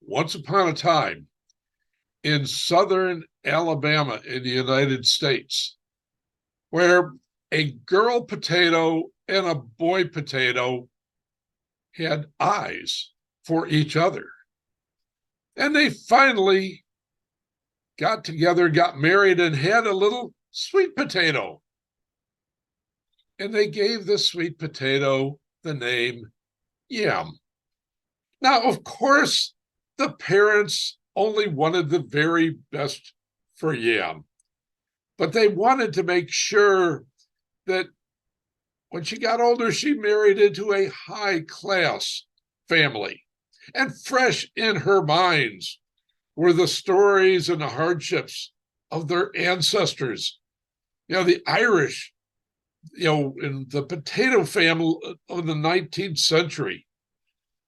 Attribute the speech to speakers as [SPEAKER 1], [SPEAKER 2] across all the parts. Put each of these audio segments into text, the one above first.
[SPEAKER 1] once upon a time in southern Alabama in the United States, where a girl potato and a boy potato had eyes for each other. And they finally got together, got married, and had a little sweet potato. And they gave the sweet potato the name Yam. Now, of course, the parents only wanted the very best for Yam, but they wanted to make sure that when she got older, she married into a high class family. And fresh in her minds were the stories and the hardships of their ancestors. The Irish, in the potato famine of the 19th century.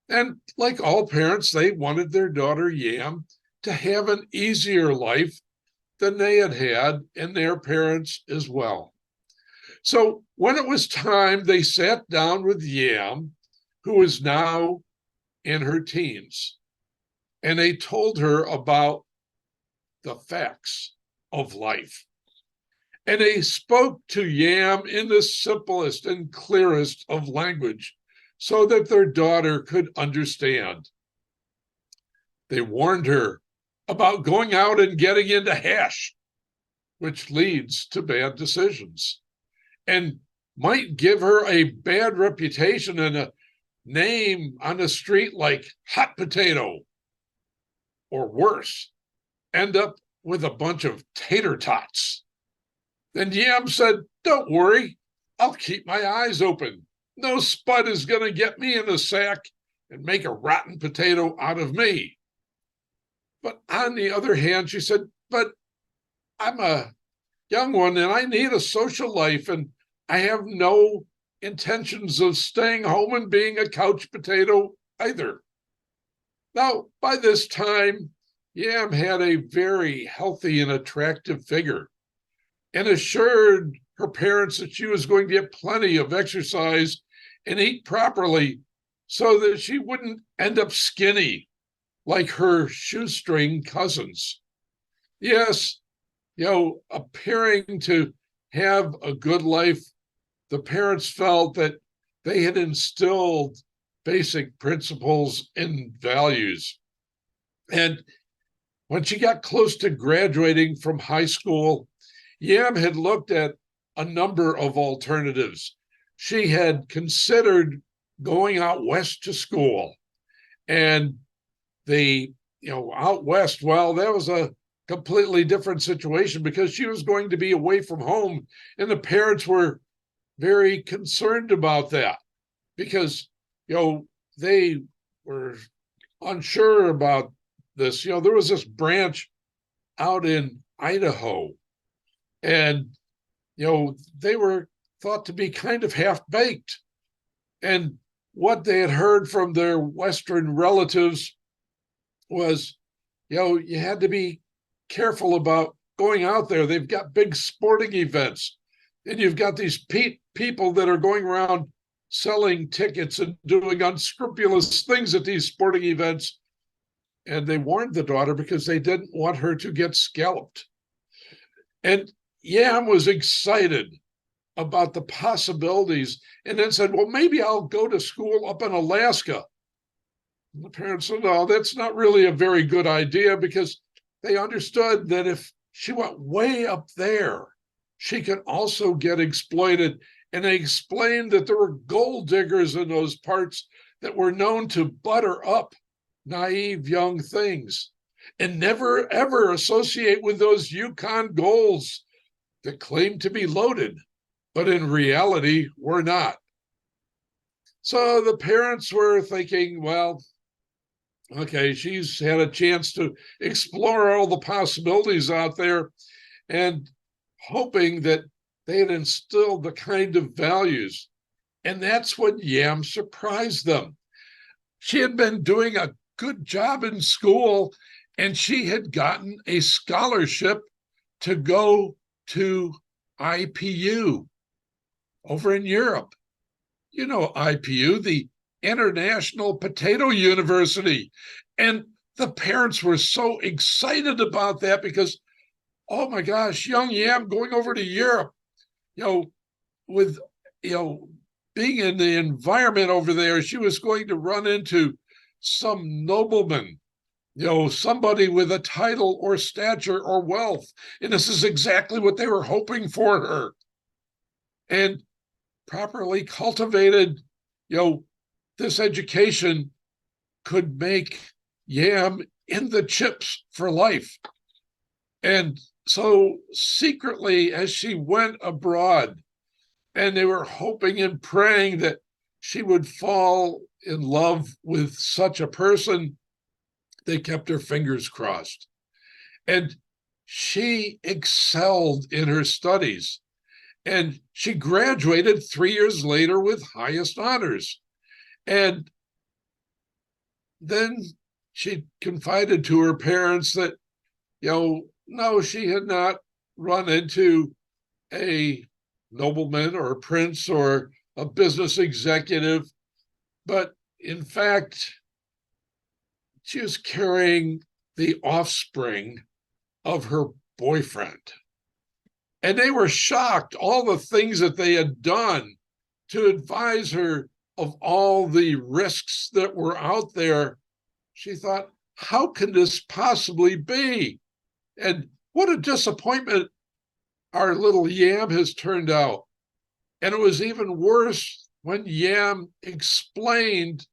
[SPEAKER 1] And like all parents, they wanted their daughter Yam to have an easier life than they had had, and their parents as well. So when it was time, they sat down with Yam, who is now in her teens, and they told her about the facts of life. And they spoke to Yam in the simplest and clearest of language so that their daughter could understand. They warned her about going out and getting into hash, which leads to bad decisions and might give her a bad reputation and a name on the street like hot potato, or worse, end up with a bunch of tater tots. And Yam said, "Don't worry, I'll keep my eyes open. No spud is going to get me in the sack and make a rotten potato out of me." But on the other hand, she said, "But I'm a young one and I need a social life, and I have no intentions of staying home and being a couch potato either." Now, by this time, Yam had a very healthy and attractive figure and assured her parents that she was going to get plenty of exercise and eat properly so that she wouldn't end up skinny like her shoestring cousins. Yes, appearing to have a good life, the parents felt that they had instilled basic principles and values. And when she got close to graduating from high school, Yam had looked at a number of alternatives. She had considered going out west to school. And out west, well, that was a completely different situation because she was going to be away from home. And the parents were very concerned about that because, they were unsure about this. There was this branch out in Idaho, and, they were thought to be kind of half-baked. And what they had heard from their Western relatives was, you had to be careful about going out there. They've got big sporting events, and you've got these people that are going around selling tickets and doing unscrupulous things at these sporting events. And they warned the daughter because they didn't want her to get scalloped. And Yam was excited about the possibilities and then said, "Well, maybe I'll go to school up in Alaska." And the parents said, "No, that's not really a very good idea," because they understood that if she went way up there, she could also get exploited. And they explained that there were gold diggers in those parts that were known to butter up naive young things and never, ever associate with those Yukon golds that claimed to be loaded, but in reality were not. So the parents were thinking, well, okay, she's had a chance to explore all the possibilities out there, and hoping that they had instilled the kind of values. And that's when Yam surprised them. She had been doing a good job in school, and she had gotten a scholarship to go to IPU over in Europe. IPU, the International Potato University. And the parents were so excited about that because, oh my gosh, young Yam going over to Europe, you know, with, you know, being in the environment over there, she was going to run into some nobleman, somebody with a title or stature or wealth. And this is exactly what they were hoping for her. And properly cultivated, this education could make Yam in the chips for life. And so secretly, as she went abroad, and they were hoping and praying that she would fall in love with such a person, they kept their fingers crossed. And she excelled in her studies. And she graduated 3 years later with highest honors. And then she confided to her parents that, no, she had not run into a nobleman or a prince or a business executive, but in fact, she was carrying the offspring of her boyfriend. And they were shocked, all the things that they had done to advise her of all the risks that were out there. She thought, how can this possibly be? And what a disappointment our little Yam has turned out. And it was even worse when Yam explained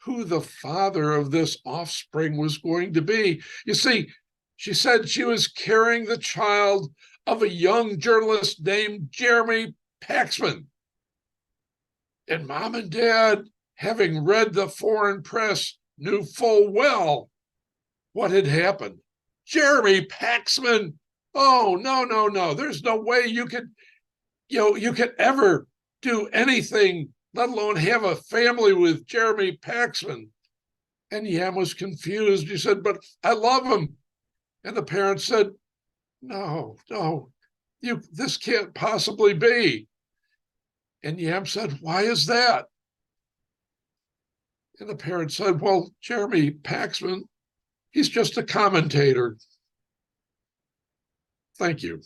[SPEAKER 1] who the father of this offspring was going to be. You see, she said she was carrying the child of a young journalist named Jeremy Paxman. And mom and dad, having read the foreign press, knew full well what had happened. Jeremy Paxman. Oh, no, no, no. There's no way you could ever do anything, let alone have a family with Jeremy Paxman. And Yam was confused. He said, but I love him. And the parents said, no, this can't possibly be. And Yam said, why is that? And the parents said, well, Jeremy Paxman, he's just a commentator. Thank you.